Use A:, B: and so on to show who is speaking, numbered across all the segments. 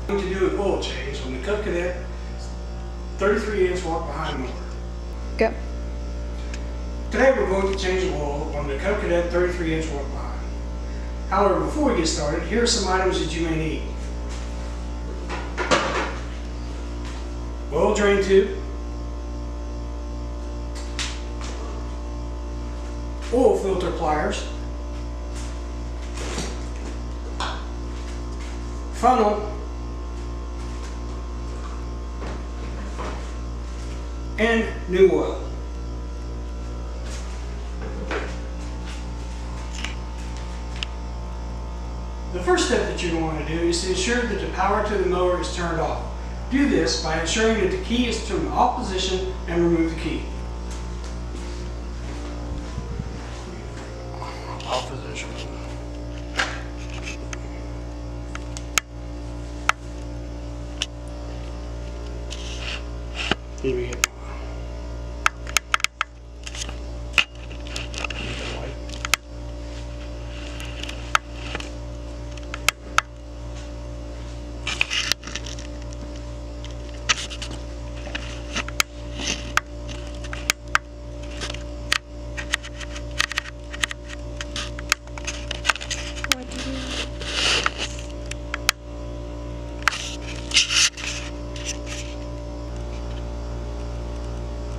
A: I'm going to do an oil change on the Cub Cadet 33-inch walk behind mower.
B: Go.
A: Today we're going to change the oil on the Cub Cadet 33-inch walk behind. However, before we get started, here are some items that you may need. Oil drain tube, oil filter pliers, funnel, and new oil. The first step that you're going to do is to ensure that the power to the mower is turned off. Do this by ensuring that the key is turned in the off position and remove the key. Off position. Here we go.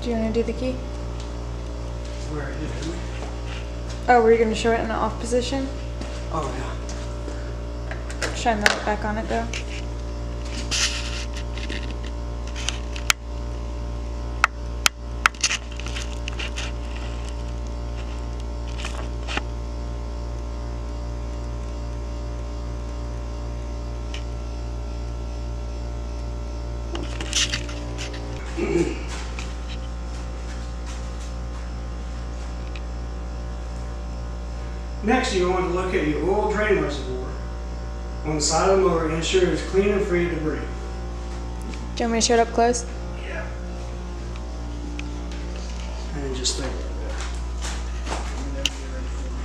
B: Do you want to do the key?
A: Where it is.
B: Oh, were you going to show it in the off position?
A: Oh yeah.
B: Shine the light back on it though.
A: Next, you want to look at your oil drain reservoir on the side of the mower and ensure it's clean and free of debris.
B: Do you want me to show it up close?
A: Yeah. And just stay right there. And then get ready for me.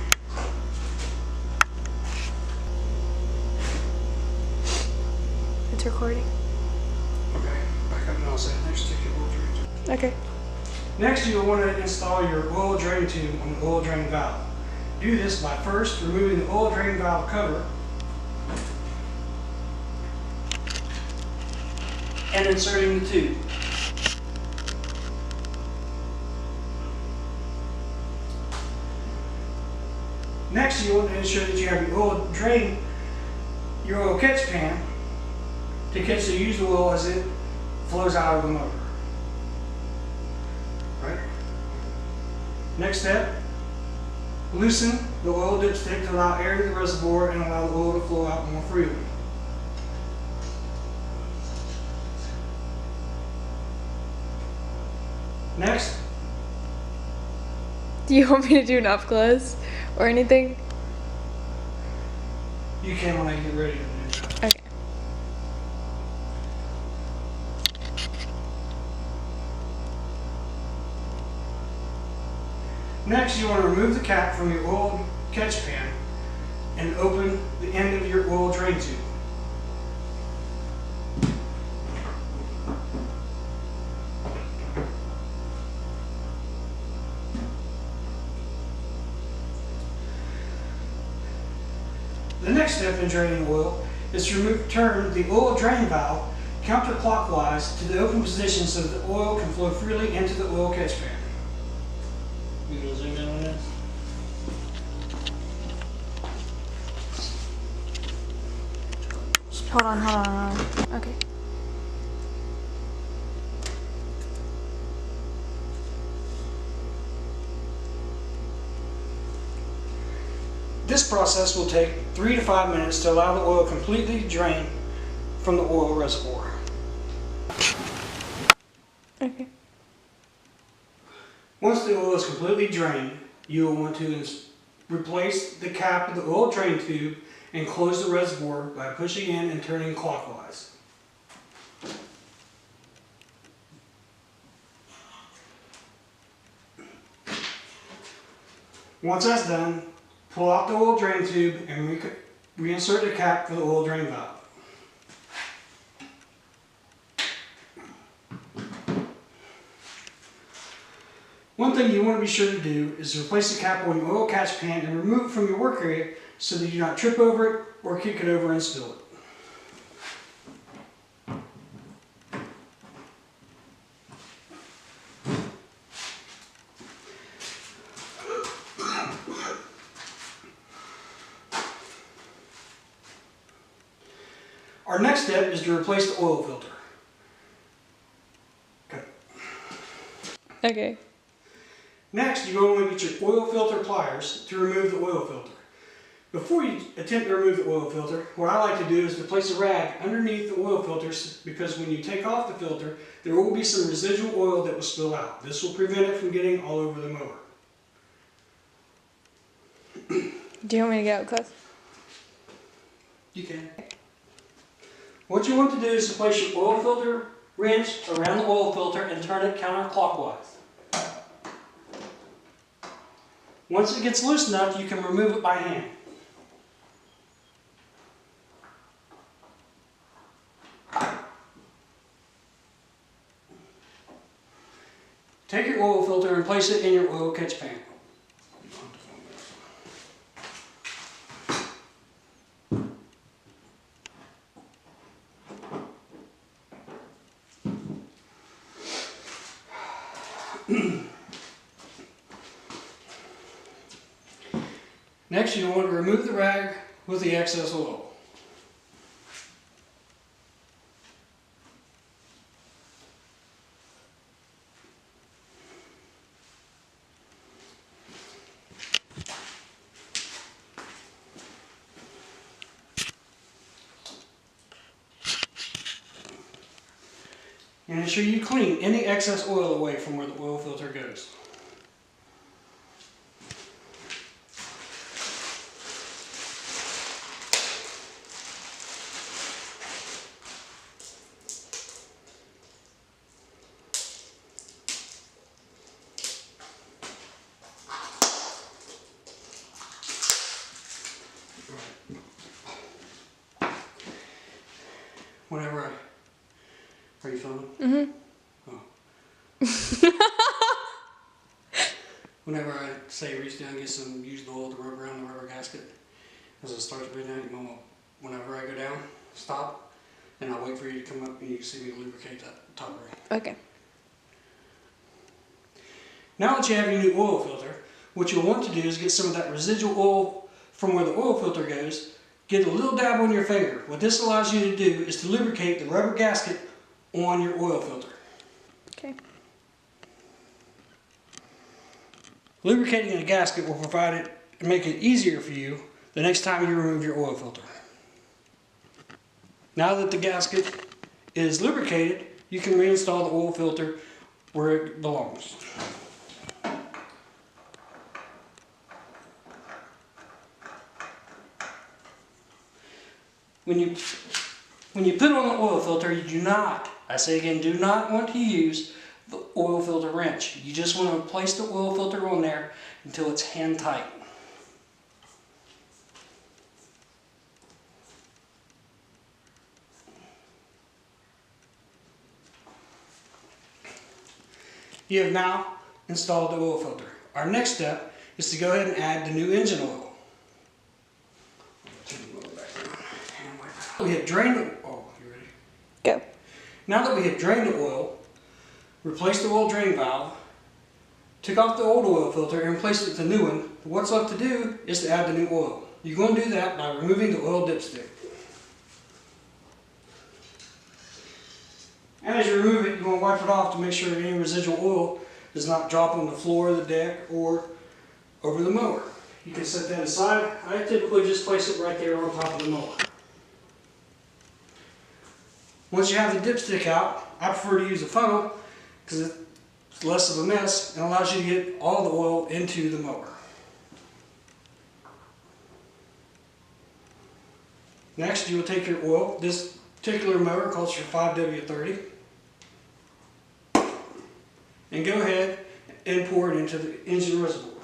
B: It's recording.
A: Okay, back up and I'll say next stick your oil drain tube.
B: Okay.
A: Next, you'll want to install your oil drain tube on the oil drain valve. Do this by first removing the oil drain valve cover and inserting the tube. Next, you want to ensure that you have your oil catch pan to catch the used oil as it flows out of the motor. Right? Next step, loosen the oil dipstick to allow air to the reservoir and allow the oil to flow out more freely. Next,
B: Do you want me to do an up close or anything?
A: you can when I get ready to do that.
B: Okay.
A: Next, you want to remove the cap from your oil catch pan and open the end of your oil drain tube. The next step in draining oil is to turn the oil drain valve counterclockwise to the open position so that the oil can flow freely into the oil catch pan. You gonna zoom in on this?
B: Hold on. Okay.
A: This process will take 3 to 5 minutes to allow the oil completely drain from the oil reservoir.
B: Okay.
A: Once the oil is completely drained, you will want to replace the cap of the oil drain tube and close the reservoir by pushing in and turning clockwise. Once that's done, pull out the oil drain tube and reinsert the cap for the oil drain valve. One thing you want to be sure to do is to replace the cap on your oil catch pan and remove it from your work area so that you do not trip over it or kick it over and spill it. Our next step is to replace the oil filter.
B: Okay.
A: Next, you're going to get your oil filter pliers to remove the oil filter. Before you attempt to remove the oil filter, what I like to do is to place a rag underneath the oil filters, because when you take off the filter, there will be some residual oil that will spill out. This will prevent it from getting all over the mower.
B: Do you want me to get up close?
A: You can. What you want to do is to place your oil filter wrench around the oil filter and turn it counterclockwise. Once it gets loose enough, you can remove it by hand. Take your oil filter and place it in your oil catch pan. Next, you want to remove the rag with the excess oil. And ensure you clean any excess oil away from where the oil filter goes. Whenever I... Are you filming?
B: Mm-hmm.
A: Oh. Whenever I say reach down and get some used oil to rub around the rubber gasket, as it starts breathing out, whenever I go down, stop, and I'll wait for you to come up and you can see me lubricate that top ring.
B: Okay.
A: Now that you have your new oil filter, what you'll want to do is get some of that residual oil from where the oil filter goes, get a little dab on your finger. What this allows you to do is to lubricate the rubber gasket on your oil filter.
B: Okay.
A: Lubricating a gasket will provide it and make it easier for you the next time you remove your oil filter. Now that the gasket is lubricated, you can reinstall the oil filter where it belongs. When you put on the oil filter, you do not, I say again, do not want to use the oil filter wrench. You just want to place the oil filter on there until it's hand tight. You have now installed the oil filter. Our next step is to go ahead and add the new engine oil. We have drained the oil. You ready?
B: Go.
A: Now that we have drained the oil, replaced the oil drain valve, took off the old oil filter and replaced it with a new one, what's left to do is to add the new oil. You're going to do that by removing the oil dipstick. And as you remove it, you want to wipe it off to make sure any residual oil does not drop on the floor of the deck or over the mower. You can set that aside. I typically just place it right there on top of the mower. Once you have the dipstick out, I prefer to use a funnel because it's less of a mess and allows you to get all the oil into the mower. Next, you will take your oil. This particular mower calls for 5W30. And go ahead and pour it into the engine reservoir.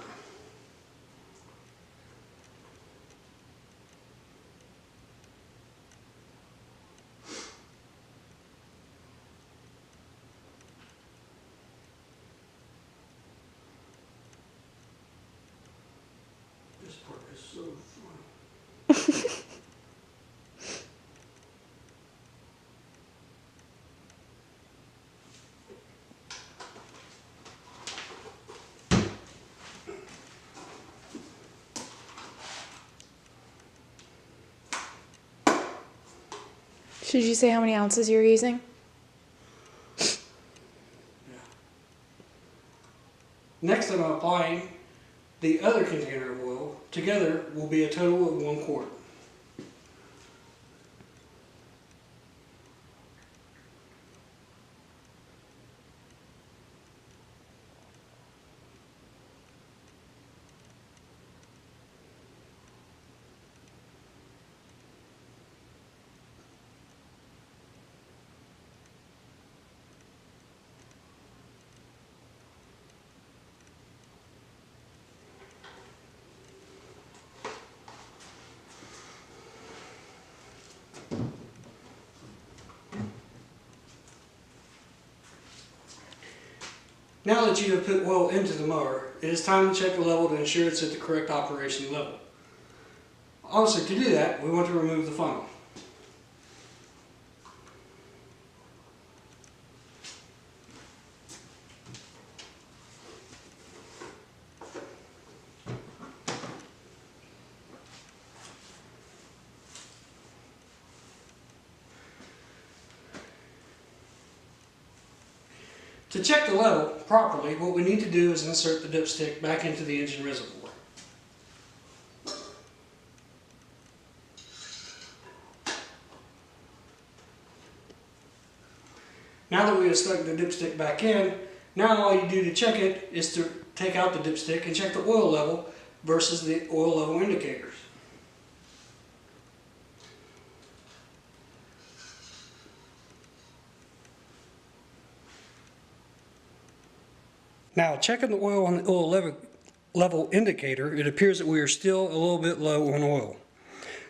B: Did you say how many ounces you're using?
A: Next, I'm applying the other container of oil. Together will be a total of 1 quart. Now that you have put oil into the mower, it is time to check the level to ensure it's at the correct operation level. Also, to do that, we want to remove the funnel. To check the level properly, what we need to do is insert the dipstick back into the engine reservoir. Now that we have stuck the dipstick back in, now all you do to check it is to take out the dipstick and check the oil level versus the oil level indicators. Now, checking the oil on the oil level indicator, it appears that we are still a little bit low on oil.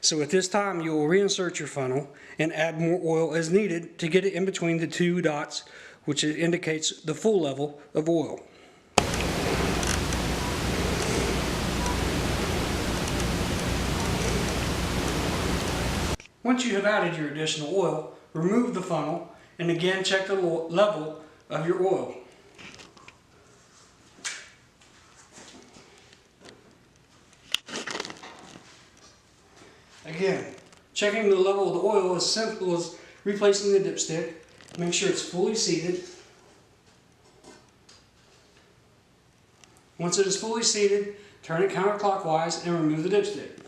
A: So at this time, you will reinsert your funnel and add more oil as needed to get it in between the 2 dots, which indicates the full level of oil. Once you have added your additional oil, remove the funnel and again check the level of your oil. Again, checking the level of the oil is as simple as replacing the dipstick. Make sure it's fully seated. Once it is fully seated, turn it counterclockwise and remove the dipstick.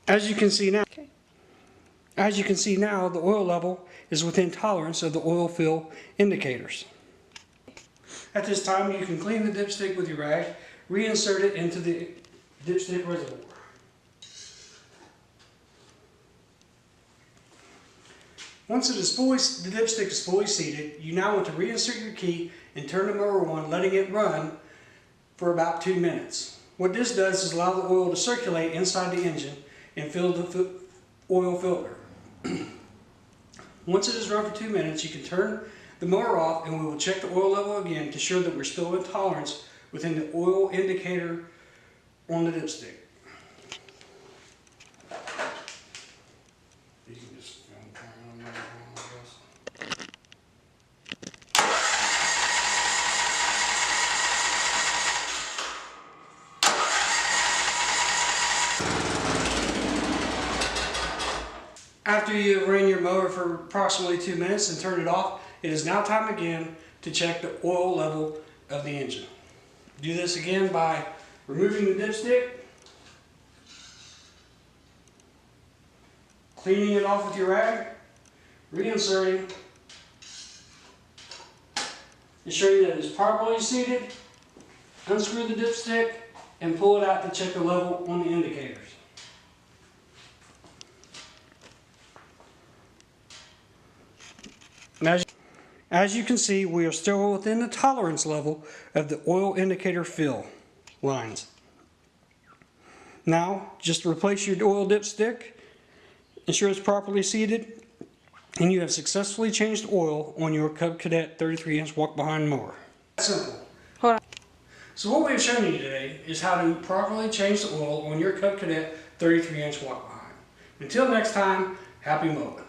A: As you can see now, the oil level is within tolerance of the oil fill indicators. At this time, you can clean the dipstick with your rag, reinsert it into the dipstick reservoir. Once the dipstick is fully seated, you now want to reinsert your key and turn the mower on, letting it run for about 2 minutes. What this does is allow the oil to circulate inside the engine and fill the oil filter. Once it has run for 2 minutes, you can turn the mower off and we will check the oil level again to ensure that we're still in tolerance within the oil indicator on the dipstick. You can just turn on that one, I guess. After you have ran your mower for approximately 2 minutes and turned it off, it is now time again to check the oil level of the engine. Do this again by removing the dipstick, cleaning it off with your rag, reinserting, ensuring that it is properly seated, unscrew the dipstick, and pull it out to check the level on the indicators. As you can see, we are still within the tolerance level of the oil indicator fill lines. Now, just replace your oil dipstick, ensure it's properly seated, and you have successfully changed oil on your Cub Cadet 33-inch walk-behind mower. That's simple.
B: Hold on.
A: So what we have shown you today is how to properly change the oil on your Cub Cadet 33-inch walk-behind. Until next time, happy mowing.